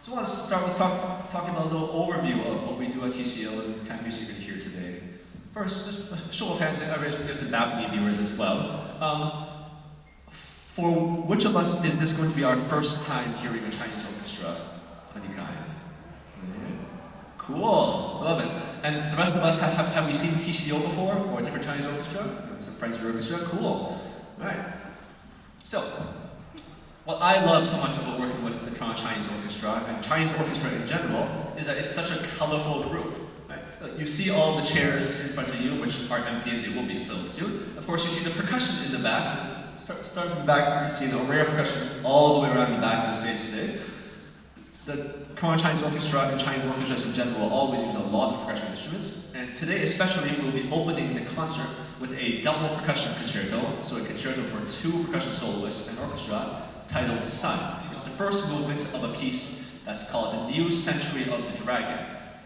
So I want to start with talking about a little overview of what we do at TCO and the kind of music you're going to hear today. First, just a show of hands, there's the balcony viewers as well. For which of us is this going to be our first time hearing a Chinese orchestra of any kind? Cool, love it. And the rest of us, have we seen TCO before, or a different Chinese orchestra? Some French orchestra, cool. All right. So, what I love so much about working with the Toronto Chinese Orchestra, and Chinese orchestra in general, is that it's such a colorful group. Right? So you see all the chairs in front of you, which are empty and they will be filled soon. Of course, you see the percussion in the back. Start from the back, you see the array of percussion all the way around the back of the stage today. The Toronto Chinese Orchestra and Chinese orchestras in general always use a lot of percussion instruments, and today especially we'll be opening the concert with a double percussion concerto, so a concerto for 2 percussion soloists and orchestra, titled Sun. It's the first movement of a piece that's called The New Century of the Dragon.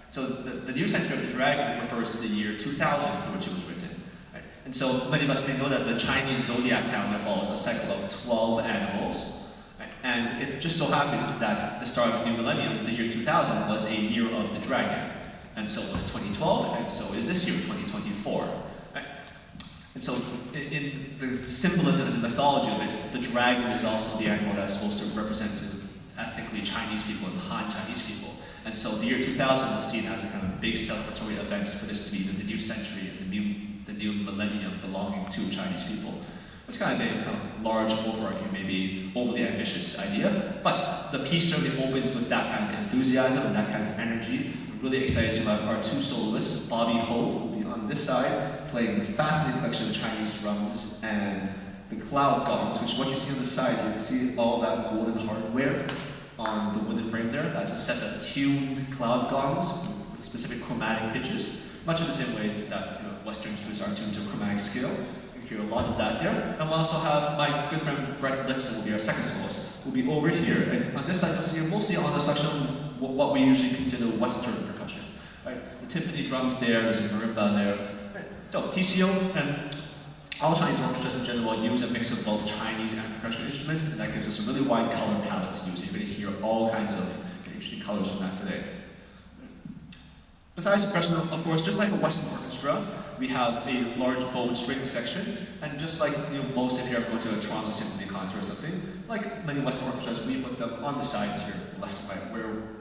So the New Century of the Dragon refers to the year 2000 for which it was written. Right? And so many of us may know that the Chinese zodiac calendar follows a cycle of 12 animals. Right? And it just so happened that the start of the new millennium, the year 2000, was a year of the dragon. And so was 2012, and so is this year, 2024. And so, in the symbolism and the mythology of it, the dragon is also the animal that's supposed to represent ethnically Chinese people and Han-Chinese people. And so the year 2000 was seen as a kind of big celebratory event for this to be the new century and the new millennium belonging to Chinese people. It's kind of a large, overarching, maybe overly ambitious idea, but the piece certainly opens with that kind of enthusiasm and that kind of energy. I'm really excited to have our 2 soloists, Bobby Ho, who will be on this side, playing the fascinating collection of Chinese drums and the cloud gongs, which is what you see on the side. You can see all that golden hardware on the wooden frame there. That's a set of tuned cloud gongs with specific chromatic pitches, much in the same way that Western instruments are tuned to a chromatic scale. You hear a lot of that there. And we'll also have my good friend Brett Lipson, will be our second soloist, will be over here. And on this side, you'll see mostly on the section what we usually consider Western percussion. Right? The timpani drums there, there's a marimba there. Right? So TCO and all Chinese orchestras in general use a mix of both Chinese and percussion instruments, and that gives us a really wide color palette to use. You're going to hear all kinds of interesting colors from that today. Besides percussion, of course, just like a Western orchestra, we have a large bowed string section, and just like most of you are going to a Toronto Symphony concert or something, like many Western orchestras, we put them on the sides here, left and right.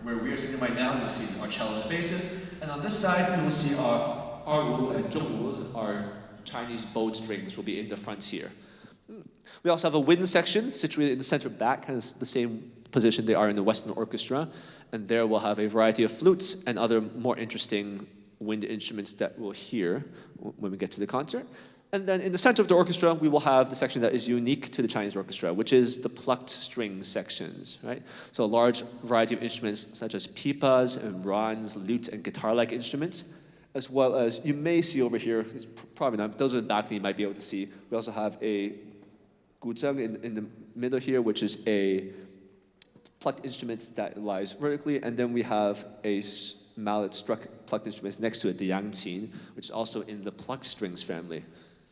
Where we are sitting right now, you'll see our cellos and basses, and on this side, you will see our Erhu and Zhongwu, our Chinese bowed strings, will be in the front here. We also have a wind section situated in the center back, kind of the same position they are in the Western orchestra, and there we'll have a variety of flutes and other more interesting wind instruments that we'll hear when we get to the concert. And then in the center of the orchestra, we will have the section that is unique to the Chinese orchestra, which is the plucked string sections, right? So a large variety of instruments such as pipas and rans, lute, and guitar-like instruments, as well as, you may see over here, it's probably not, those are the back that you might be able to see. We also have a guzheng in the middle here, which is a plucked instrument that lies vertically, and then we have a mallet struck plucked instruments next to it, the yangqin, which is also in the plucked strings family.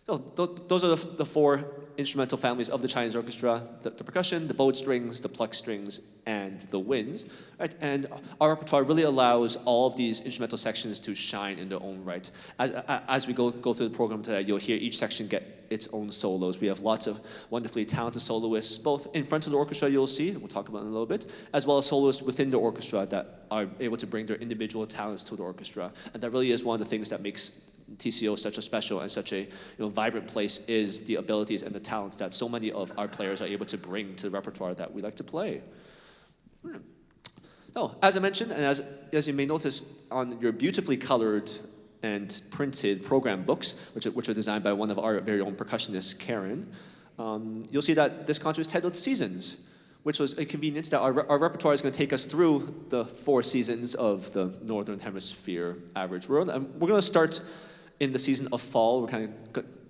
So those are the 4 instrumental families of the Chinese orchestra: the percussion, the bowed strings, the plucked strings, and the winds. Right? And our repertoire really allows all of these instrumental sections to shine in their own right. As we go through the program today, you'll hear each section get its own solos. We have lots of wonderfully talented soloists, both in front of the orchestra, you'll see, we'll talk about in a little bit, as well as soloists within the orchestra that are able to bring their individual talents to the orchestra. And that really is one of the things that makes TCO such a special and such a vibrant place, is the abilities and the talents that so many of our players are able to bring to the repertoire that we like to play. So, as I mentioned, and as you may notice on your beautifully colored and printed program books, which are designed by one of our very own percussionists, Karen, you'll see that this concert is titled Seasons, which was a convenience that our repertoire is going to take us through the 4 seasons of the Northern Hemisphere average world. And we're going to start in the season of fall. We're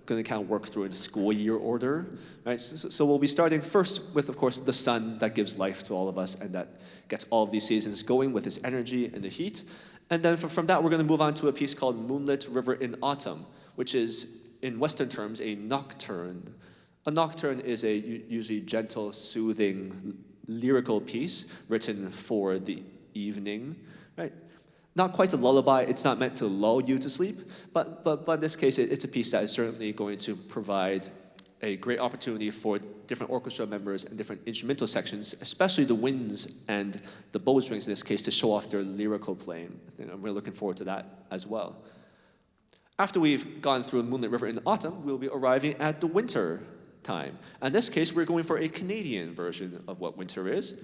going to work through in school year order, right? So we'll be starting first with, of course, the sun that gives life to all of us and that gets all of these seasons going with its energy and the heat. And then from that, we're going to move on to a piece called Moonlit River in Autumn, which is, in Western terms, a nocturne. A nocturne is a usually gentle, soothing lyrical piece written for the evening, right? Not quite a lullaby, it's not meant to lull you to sleep, but in this case, it's a piece that is certainly going to provide a great opportunity for different orchestra members and different instrumental sections, especially the winds and the bow strings in this case, to show off their lyrical playing. And we're looking forward to that as well. After we've gone through Moonlit River in the autumn, we'll be arriving at the winter time. In this case, we're going for a Canadian version of what winter is.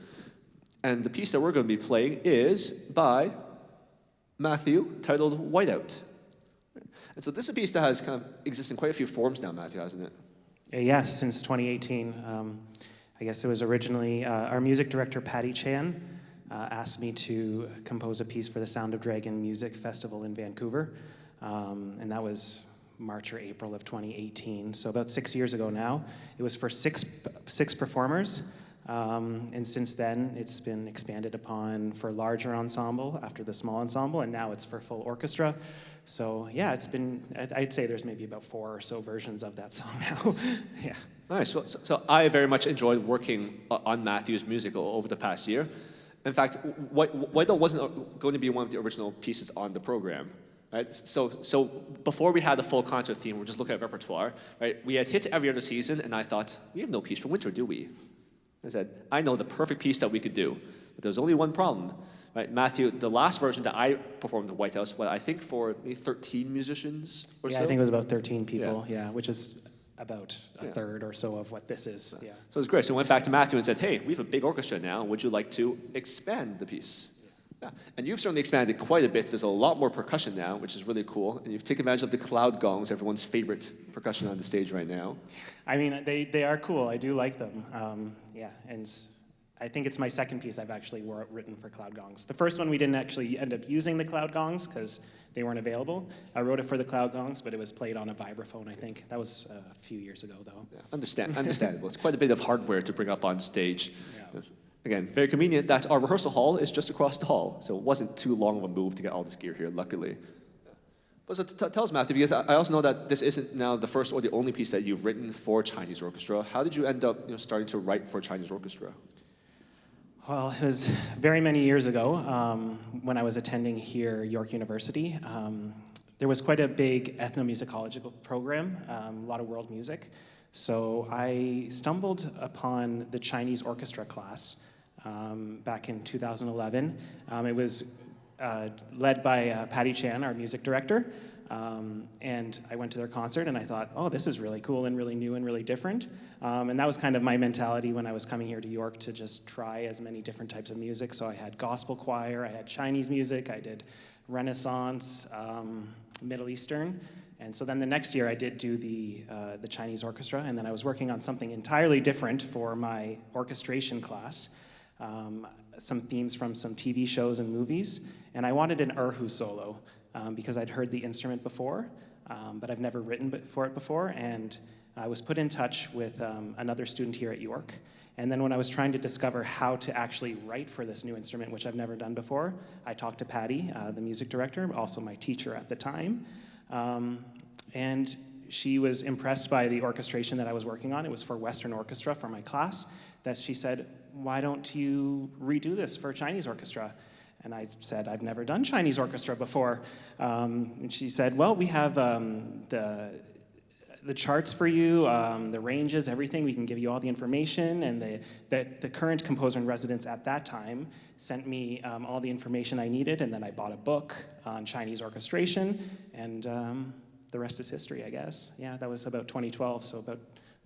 And the piece that we're going to be playing is by Matthew, titled Whiteout. And so this is a piece that has kind of existed in quite a few forms now, Matthew, hasn't it? Yes, since 2018. I guess it was originally our music director, Patty Chan, asked me to compose a piece for the Sound of Dragon Music Festival in Vancouver. And that was March or April of 2018, so about 6 years ago now. It was for six performers. And since then, it's been expanded upon for larger ensemble after the small ensemble, and now it's for full orchestra. So yeah, it's been, I'd say there's maybe about 4 or so versions of that song now. Yeah. Nice. So I very much enjoyed working on Matthew's music over the past year. In fact, Whiteout wasn't going to be one of the original pieces on the program. Right? So before we had the full concert theme, we're just looking at repertoire. Right? We had hit every other season, and I thought, we have no piece for winter, do we? I said, I know the perfect piece that we could do, but there's only one problem. Right, Matthew, the last version that I performed at White House, I think for maybe 13 musicians or so? Yeah, I think it was about 13 people, yeah, which is about a third or so of what this is, yeah. So it was great. So I went back to Matthew and said, hey, we have a big orchestra now. Would you like to expand the piece? Yeah. And you've certainly expanded quite a bit. There's a lot more percussion now, which is really cool. And you've taken advantage of the cloud gongs, everyone's favorite percussion on the stage right now. I mean, they are cool. I do like them. Yeah, and I think it's my second piece I've actually written for cloud gongs. The first one we didn't actually end up using the cloud gongs because they weren't available. I wrote it for the cloud gongs, but it was played on a vibraphone, I think. That was a few years ago, though. Yeah, understandable. It's quite a bit of hardware to bring up on stage. Yeah. Again, very convenient that our rehearsal hall is just across the hall, so it wasn't too long of a move to get all this gear here, luckily. But so tell us, Matthew, because I also know that this isn't now the first or the only piece that you've written for Chinese orchestra. How did you end up starting to write for Chinese orchestra? Well, it was very many years ago when I was attending here York University. There was quite a big ethnomusicological program, a lot of world music. So I stumbled upon the Chinese orchestra class back in 2011. It was led by Patty Chan, our music director. And I went to their concert and I thought, oh, this is really cool and really new and really different. And that was kind of my mentality when I was coming here to York, to just try as many different types of music. So I had gospel choir, I had Chinese music, I did Renaissance, Middle Eastern. And so then the next year I did do the Chinese orchestra, and then I was working on something entirely different for my orchestration class. Some themes from some TV shows and movies, and I wanted an erhu solo because I'd heard the instrument before, but I've never written for it before, and I was put in touch with another student here at York, and then when I was trying to discover how to actually write for this new instrument, which I've never done before, I talked to Patty, the music director, also my teacher at the time, and she was impressed by the orchestration that I was working on. It was for Western Orchestra for my class, that she said, why don't you redo this for Chinese orchestra? And I said, I've never done Chinese orchestra before. And she said, well, we have the charts for you, the ranges, everything. We can give you all the information. And the current composer in residence at that time sent me all the information I needed. And then I bought a book on Chinese orchestration. And the rest is history, I guess. Yeah, that was about 2012, so about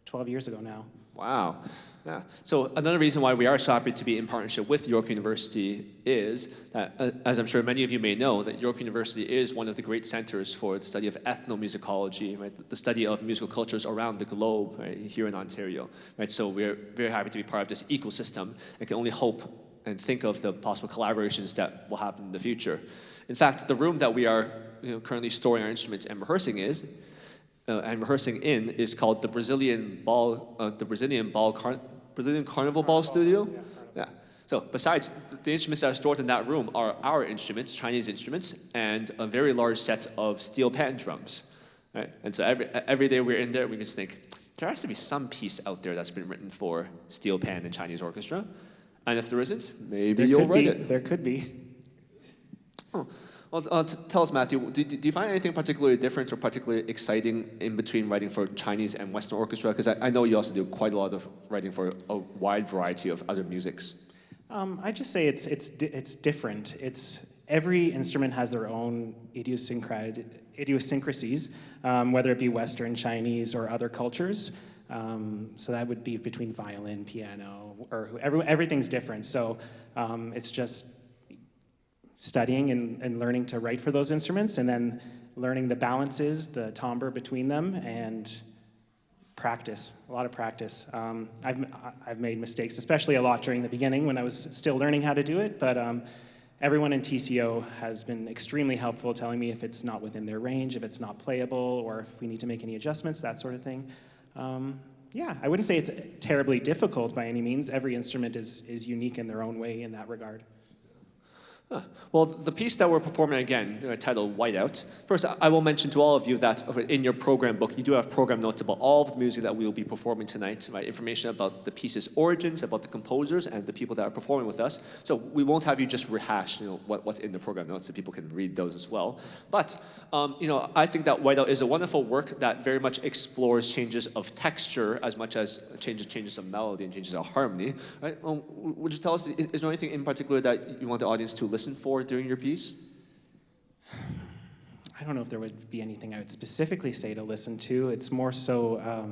12 years ago now. Wow. Yeah. So another reason why we are so happy to be in partnership with York University is that, as I'm sure many of you may know, that York University is one of the great centers for the study of ethnomusicology, right? The study of musical cultures around the globe, right, here in Ontario. Right? So we're very happy to be part of this ecosystem and can only hope and think of the possible collaborations that will happen in the future. In fact, the room that we are currently storing our instruments and rehearsing in is called the Brazilian Carnival Ball Studio. Yeah. So besides the instruments that are stored in that room are our instruments, Chinese instruments, and a very large set of steel pan drums. Right? And so every day we're in there, we just think there has to be some piece out there that's been written for steel pan and Chinese orchestra. And if there isn't, maybe you'll write it. There could be. Oh. Well, tell us, Matthew, do you find anything particularly different or particularly exciting in between writing for Chinese and Western orchestra? Because I know you also do quite a lot of writing for a wide variety of other musics. I just say it's different. Every instrument has their own idiosyncrasies, whether it be Western, Chinese, or other cultures. So that would be between violin, piano, or everything's different. So it's just studying and learning to write for those instruments, and then learning the balances, the timbre between them, and practice, a lot of practice. I've made mistakes, especially a lot during the beginning when I was still learning how to do it, but everyone in TCO has been extremely helpful, telling me if it's not within their range, if it's not playable, or if we need to make any adjustments, that sort of thing. Yeah, I wouldn't say it's terribly difficult by any means. Every instrument is unique in their own way in that regard. Well, the piece that we're performing again, titled Whiteout. First, I will mention to all of you that in your program book, you do have program notes about all of the music that we will be performing tonight, right? Information about the piece's origins, about the composers, and the people that are performing with us. So we won't have you just rehash, what's in the program notes, so people can read those as well. But, I think that Whiteout is a wonderful work that very much explores changes of texture as much as changes of melody and changes of harmony, right? Would you tell us, is there anything in particular that you want the audience to listen for during your piece? I don't know if there would be anything I would specifically say to listen to. It's more so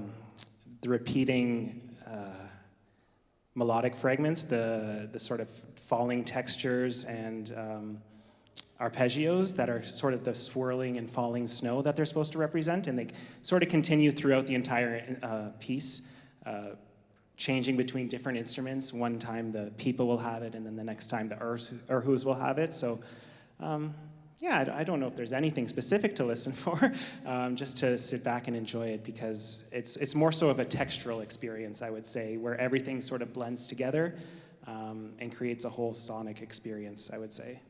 the repeating melodic fragments, the sort of falling textures and arpeggios that are sort of the swirling and falling snow that they're supposed to represent, and they sort of continue throughout the entire piece, changing between different instruments. One time the people will have it, and then the next time the erhus will have it. So, yeah, I don't know if there's anything specific to listen for, just to sit back and enjoy it, because it's more so of a textural experience, I would say, where everything sort of blends together and creates a whole sonic experience, I would say.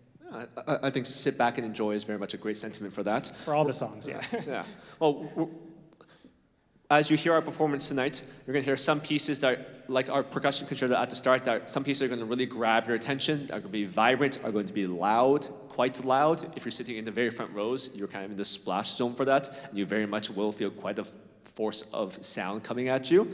I think sit back and enjoy is very much a great sentiment for that. For all the songs, yeah. Yeah. Well, as you hear our performance tonight, you're going to hear some pieces that, like our percussion concerto at the start, that some pieces are going to really grab your attention, are going to be vibrant, are going to be loud, quite loud. If you're sitting in the very front rows, you're kind of in the splash zone for that, and you very much will feel quite a force of sound coming at you.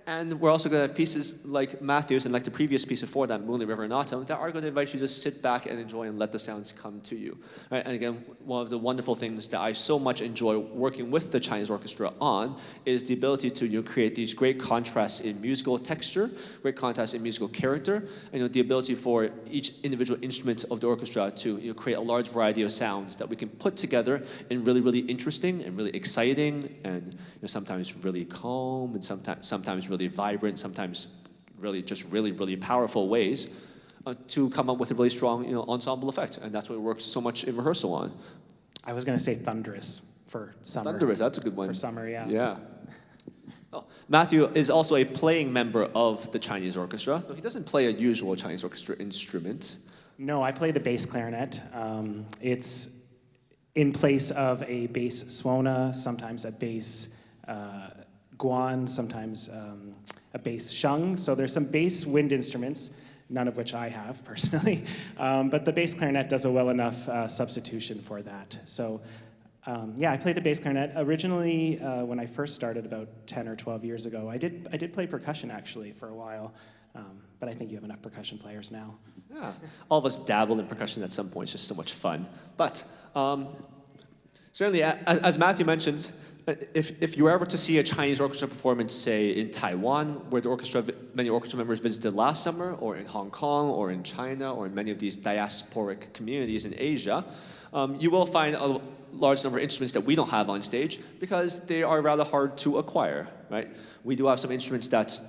And we're also going to have pieces like Matthew's and like the previous piece before that, Moonlit River and Autumn, that are going to invite you to sit back and enjoy and let the sounds come to you. Right? And again, one of the wonderful things that I so much enjoy working with the Chinese orchestra on is the ability to create these great contrasts in musical texture, great contrasts in musical character, and the ability for each individual instrument of the orchestra to create a large variety of sounds that we can put together in really, really interesting and really exciting and sometimes really calm and sometimes really vibrant, sometimes really just really, really powerful ways to come up with a really strong ensemble effect. And that's what we work so much in rehearsal on. I was going to say thunderous for summer. Thunderous, that's a good one. For summer, yeah. Yeah. Oh, Matthew is also a playing member of the Chinese orchestra, though he doesn't play a usual Chinese orchestra instrument. No, I play the bass clarinet. It's in place of a bass suona, sometimes a bass guan, sometimes a bass sheng. So there's some bass wind instruments, none of which I have personally, but the bass clarinet does a well enough substitution for that. So yeah, I played the bass clarinet. Originally, when I first started about 10 or 12 years ago, I did play percussion actually for a while, but I think you have enough percussion players now. Yeah, all of us dabbled in percussion at some point. It's just so much fun. But certainly, as Matthew mentioned, if you were ever to see a Chinese orchestra performance, say in Taiwan, where many orchestra members visited last summer, or in Hong Kong, or in China, or in many of these diasporic communities in Asia, you will find a large number of instruments that we don't have on stage because they are rather hard to acquire, right? We do have some instruments that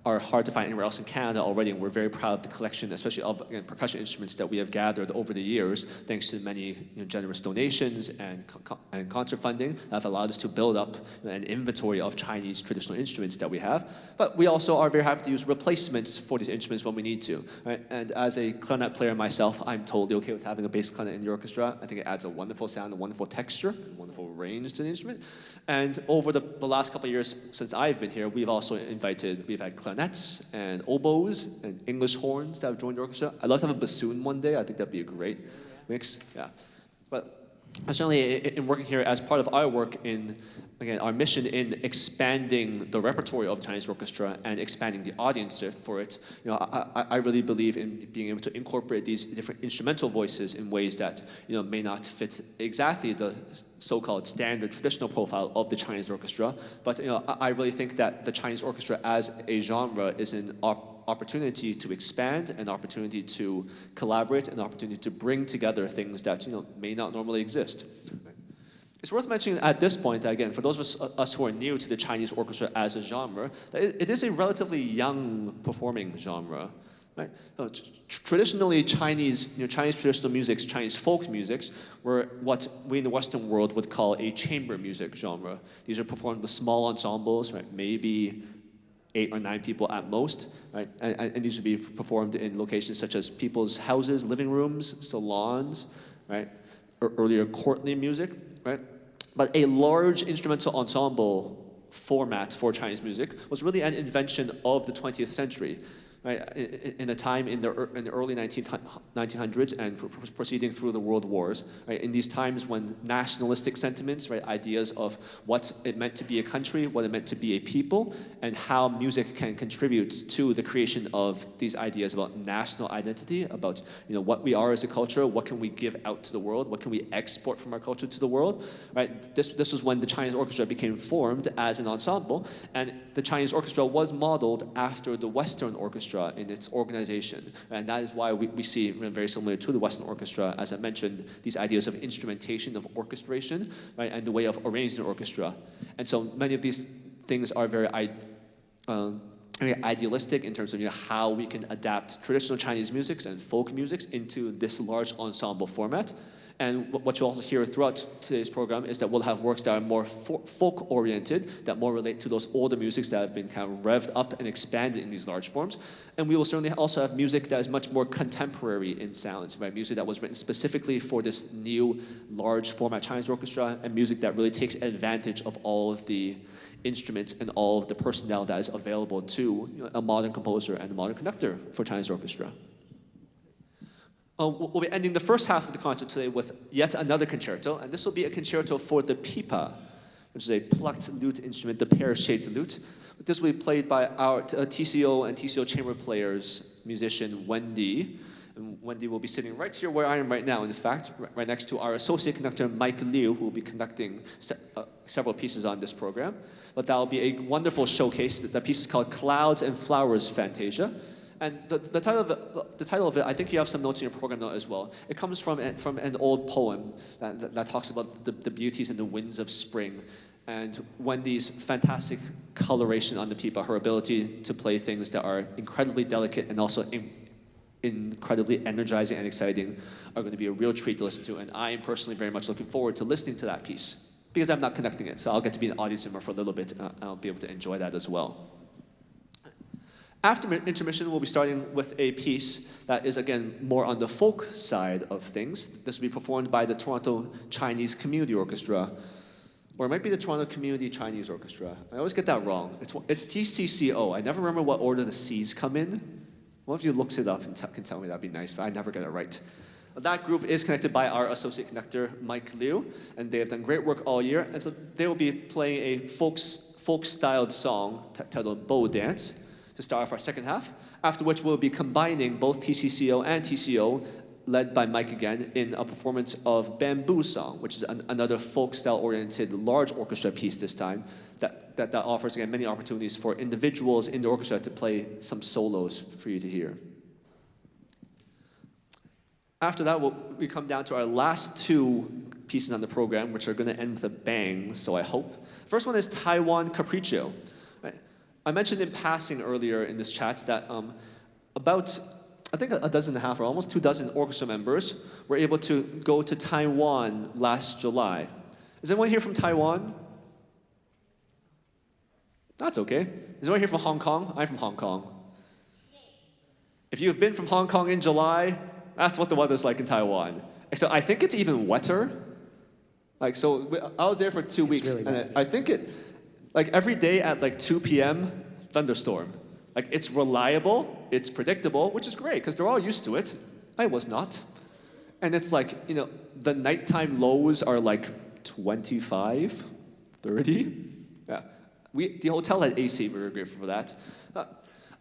are hard to find anywhere else in Canada already, and we're very proud of the collection, especially of percussion instruments that we have gathered over the years, thanks to many generous donations and concert funding that have allowed us to build up an inventory of Chinese traditional instruments that we have. But we also are very happy to use replacements for these instruments when we need to. Right? And as a clarinet player myself, I'm totally okay with having a bass clarinet in the orchestra. I think it adds a wonderful sound, a wonderful texture, a wonderful range to the instrument. And over the last couple of years since I've been here, we've had clarinet clarinets and oboes and English horns that have joined the orchestra. I'd love to have a bassoon one day. I think that'd be a great mix. Yeah. But certainly in working here as part of our work in, again, our mission in expanding the repertoire of the Chinese orchestra and expanding the audience for it, I really believe in being able to incorporate these different instrumental voices in ways that may not fit exactly the so-called standard traditional profile of the Chinese orchestra. But I really think that the Chinese orchestra as a genre is an opportunity to expand, an opportunity to collaborate, an opportunity to bring together things that may not normally exist. It's worth mentioning at this point that, again, for those of us who are new to the Chinese orchestra as a genre, that it is a relatively young performing genre. Right? So, traditionally, Chinese traditional musics, Chinese folk musics, were what we in the Western world would call a chamber music genre. These are performed with small ensembles, right? Maybe 8 or 9 people at most, right? And these would be performed in locations such as people's houses, living rooms, salons, right? Or earlier courtly music, right? But a large instrumental ensemble format for Chinese music was really an invention of the 20th century. Right, in a time in the early 1900s and proceeding through the world wars, right, in these times when nationalistic sentiments, right, ideas of what it meant to be a country, what it meant to be a people, and how music can contribute to the creation of these ideas about national identity, about what we are as a culture, what can we give out to the world, what can we export from our culture to the world, right? This was when the Chinese orchestra became formed as an ensemble, and the Chinese orchestra was modeled after the Western orchestra in its organization. And that is why we see, very similar to the Western orchestra, as I mentioned, these ideas of instrumentation, of orchestration, right, and the way of arranging an orchestra. And so many of these things are very idealistic in terms of how we can adapt traditional Chinese musics and folk musics into this large ensemble format. And what you'll also hear throughout today's program is that we'll have works that are more folk-oriented, that more relate to those older musics that have been kind of revved up and expanded in these large forms. And we will certainly also have music that is much more contemporary in sounds, right? Music that was written specifically for this new large format Chinese orchestra, and music that really takes advantage of all of the instruments and all of the personnel that is available to a modern composer and a modern conductor for Chinese orchestra. We'll be ending the first half of the concert today with yet another concerto, and this will be a concerto for the pipa, which is a plucked lute instrument, the pear-shaped lute. But this will be played by our TCO and TCO chamber players, musician Wendy. And Wendy will be sitting right here where I am right now, in fact, right next to our associate conductor, Mike Liu, who will be conducting several pieces on this program. But that will be a wonderful showcase. The piece is called Clouds and Flowers Fantasia. And the title of it, I think you have some notes in your program note as well. It comes from an old poem that talks about the beauties and the winds of spring. And Wendy's fantastic coloration on the pipa, her ability to play things that are incredibly delicate and also incredibly energizing and exciting are going to be a real treat to listen to. And I am personally very much looking forward to listening to that piece because I'm not conducting it. So I'll get to be an audience member for a little bit and I'll be able to enjoy that as well. After intermission, we'll be starting with a piece that is, again, more on the folk side of things. This will be performed by the Toronto Chinese Community Orchestra, or it might be the Toronto Community Chinese Orchestra. I always get that wrong. It's TCCO. I never remember what order the C's come in. One of you looks it up and can tell me, that'd be nice, but I never get it right. That group is connected by our associate conductor, Mike Liu, and they have done great work all year. And so they will be playing a folk-styled song titled Bow Dance to start off our second half, after which we'll be combining both TCCO and TCO, led by Mike again, in a performance of Bamboo Song, which is another folk-style-oriented large orchestra piece this time, that offers, again, many opportunities for individuals in the orchestra to play some solos for you to hear. After that, we come down to our last two pieces on the program, which are going to end with a bang, so I hope. First one is Taiwan Capriccio. I mentioned in passing earlier in this chat that about, I think a dozen and a half or almost 2 dozen orchestra members were able to go to Taiwan last July. Is anyone here from Taiwan? That's okay. Is anyone here from Hong Kong? I'm from Hong Kong. If you've been from Hong Kong in July, that's what the weather's like in Taiwan. So I think it's even wetter. I was there for 2 weeks, really and I think like every day at like 2 p.m., thunderstorm. Like, it's reliable, it's predictable, which is great, because they're all used to it. I was not. And it's like, you know, the nighttime lows are like 25, 30. Yeah. The hotel had AC, we were grateful for that.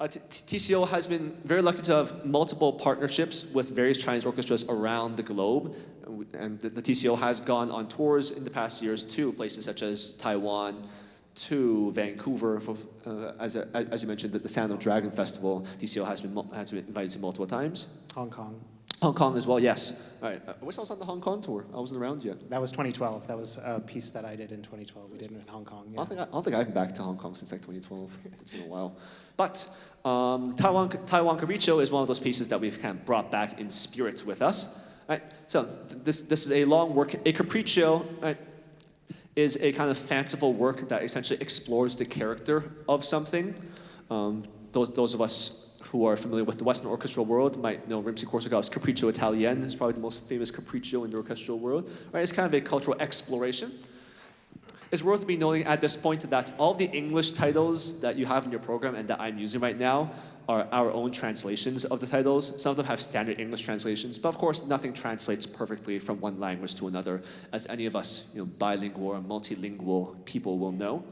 TCO has been very lucky to have multiple partnerships with various Chinese orchestras around the globe. And the TCO has gone on tours in the past years to places such as Taiwan, to Vancouver, for, as you mentioned, the Sound of Dragon Festival. TCO has been invited to multiple times. Hong Kong. Hong Kong as well, yes. All right. I wish I was on the Hong Kong tour. I wasn't around yet. That was 2012. That was a piece that I did in 2012. We did it in Hong Kong. Yeah. I don't think I've been back to Hong Kong since like 2012. It's been a while. But Taiwan Capriccio is one of those pieces that we've kind of brought back in spirit with us. Right? So this is a long work. A Capriccio, right, is a kind of fanciful work that essentially explores the character of something. Those of us who are familiar with the Western orchestral world might know Rimsky-Korsakov's Capriccio Italien. It's probably the most famous capriccio in the orchestral world. Right? It's kind of a cultural exploration. It's worth me noting at this point that all the English titles that you have in your program and that I'm using right now are our own translations of the titles. Some of them have standard English translations, but of course nothing translates perfectly from one language to another, as any of us, bilingual or multilingual people will know.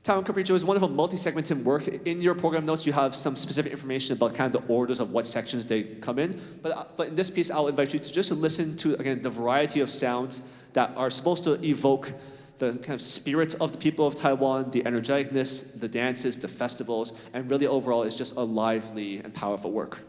Taiwan Capriccio is wonderful multi-segmented work. In your program notes, you have some specific information about kind of the orders of what sections they come in. But in this piece, I'll invite you to just listen to, again, the variety of sounds that are supposed to evoke the kind of spirit of the people of Taiwan, the energeticness, the dances, the festivals, and really overall, it's just a lively and powerful work.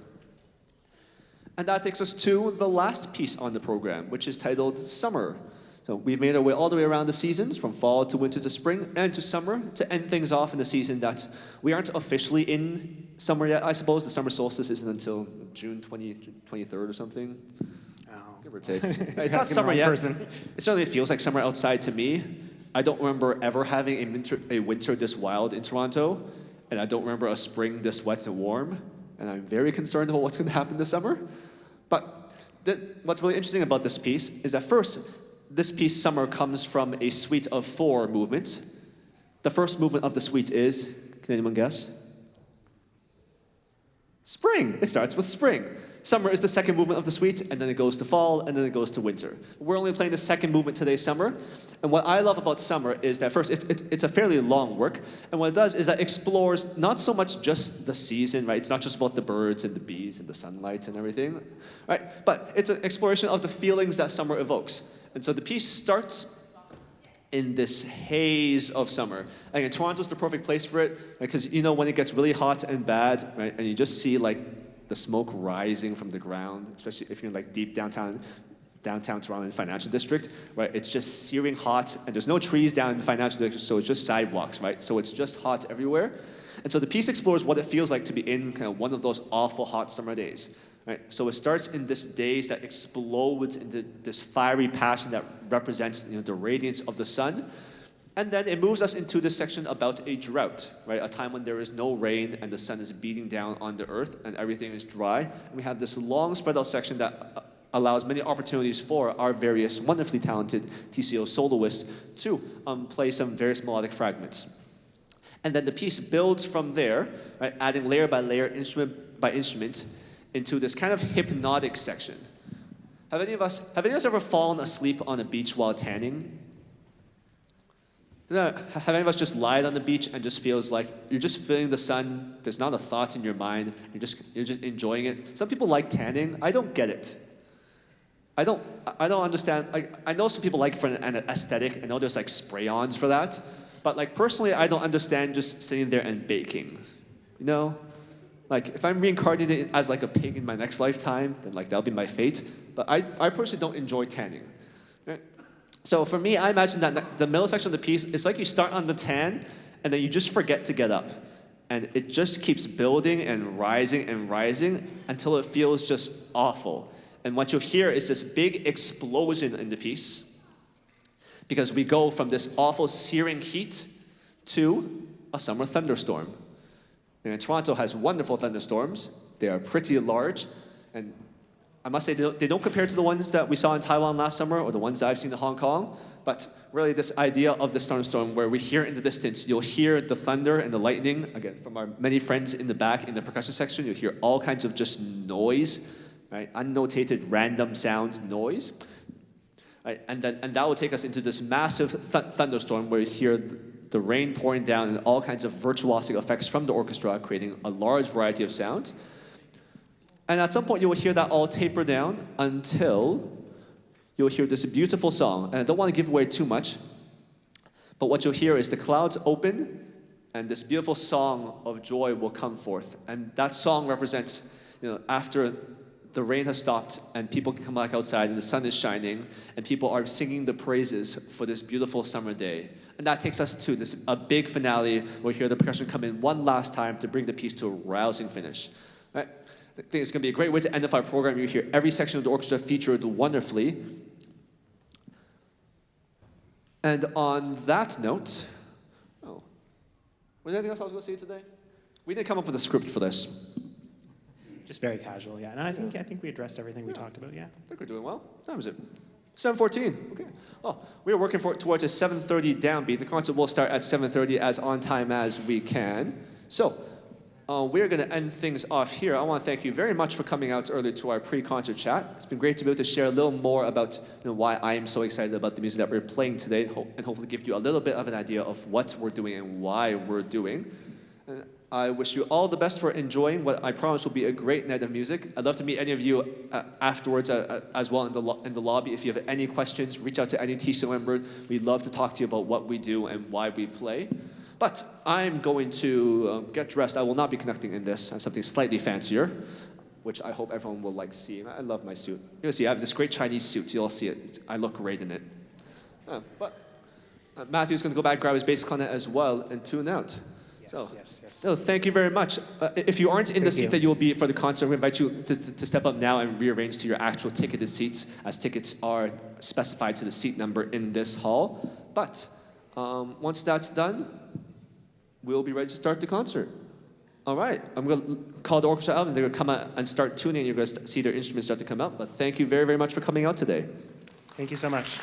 And that takes us to the last piece on the program, which is titled Summer. So we've made our way all the way around the seasons, from fall to winter to spring and to summer, to end things off in the season that we aren't officially in summer yet, I suppose. The summer solstice isn't until June 23rd or something, give or take. It's not summer yet. It certainly feels like summer outside to me. I don't remember ever having a winter this wild in Toronto, and I don't remember a spring this wet and warm, and I'm very concerned about what's going to happen this summer. But what's really interesting about this piece is that first, this piece, Summer, comes from a suite of 4 movements. The first movement of the suite is, can anyone guess? Spring. It starts with spring. Summer is the second movement of the suite, and then it goes to fall, and then it goes to winter. We're only playing the second movement today, Summer. And what I love about Summer is that first, it's a fairly long work, and what it does is that it explores not so much just the season, right? It's not just about the birds and the bees and the sunlight and everything, right? But it's an exploration of the feelings that summer evokes. And so the piece starts in this haze of summer. And Toronto's the perfect place for it, because when it gets really hot and bad, right? And you just see like the smoke rising from the ground, especially if you're like deep downtown Toronto in the financial district, right? It's just searing hot, and there's no trees down in the financial district, so it's just sidewalks, right? So it's just hot everywhere. And so the piece explores what it feels like to be in kind of one of those awful hot summer days. Right? So it starts in this daze that explodes into this fiery passion that represents the radiance of the sun. And then it moves us into this section about a drought, right? A time when there is no rain and the sun is beating down on the earth and everything is dry. And we have this long spread out section that allows many opportunities for our various wonderfully talented TCO soloists to play some various melodic fragments. And then the piece builds from there, right? Adding layer by layer, instrument by instrument, into this kind of hypnotic section. Have any of us ever fallen asleep on a beach while tanning? Have any of us just lied on the beach and just feels like you're just feeling the sun, there's not a thought in your mind, you're just enjoying it? Some people like tanning. I don't get it. I don't understand. I know some people like it for an aesthetic. I know there's like spray-ons for that. But like personally, I don't understand just sitting there and baking. Like, if I'm reincarnated as like a pig in my next lifetime, then like that'll be my fate. But I personally don't enjoy tanning. Right? So for me, I imagine that the middle section of the piece, it's like you start on the tan, and then you just forget to get up. And it just keeps building and rising until it feels just awful. And what you'll hear is this big explosion in the piece, because we go from this awful searing heat to a summer thunderstorm. And Toronto has wonderful thunderstorms. They are pretty large. And I must say they don't compare to the ones that we saw in Taiwan last summer or the ones that I've seen in Hong Kong. But really, this idea of this thunderstorm, where we hear in the distance, you'll hear the thunder and the lightning. Again, from our many friends in the back in the percussion section, you'll hear all kinds of just noise, right? Unnotated, random sounds, noise. Right? And that will take us into this massive thunderstorm where you hear the rain pouring down and all kinds of virtuosic effects from the orchestra, creating a large variety of sounds. And at some point, you will hear that all taper down until you'll hear this beautiful song. And I don't want to give away too much, but what you'll hear is the clouds open, and this beautiful song of joy will come forth. And that song represents, after the rain has stopped and people can come back outside and the sun is shining and people are singing the praises for this beautiful summer day. And that takes us to a big finale. We'll hear the percussion come in one last time to bring the piece to a rousing finish. Right? I think it's going to be a great way to end off our program. You hear every section of the orchestra featured wonderfully. And on that note, was there anything else I was going to say today? We didn't come up with a script for this. Just very casual, yeah. And I think we addressed everything we talked about, yeah. I think we're doing well. What time is it? 7:14. Okay. Oh, we are working towards a 7:30 downbeat. The concert will start at 7:30 as on time as we can. So, we're going to end things off here. I want to thank you very much for coming out early to our pre-concert chat. It's been great to be able to share a little more about why I am so excited about the music that we're playing today, and hopefully give you a little bit of an idea of what we're doing and why we're doing. And I wish you all the best for enjoying what I promise will be a great night of music. I'd love to meet any of you afterwards as well in the lobby. If you have any questions, reach out to any TCO member. We'd love to talk to you about what we do and why we play. But I'm going to get dressed. I will not be conducting in this. I have something slightly fancier, which I hope everyone will like seeing. I love my suit. You'll see, I have this great Chinese suit. You'll see it. I look great in it. But Matthew's going to go back, grab his bass clarinet as well, and tune out. Yes. So thank you very much. If you aren't in the seat that you will be for the concert, we invite you to step up now and rearrange to your actual ticketed seats, as tickets are specified to the seat number in this hall. But once that's done, we'll be ready to start the concert. All right, I'm going to call the orchestra out, and they're going to come out and start tuning, and you're going to see their instruments start to come out. But thank you very, very much for coming out today. Thank you so much.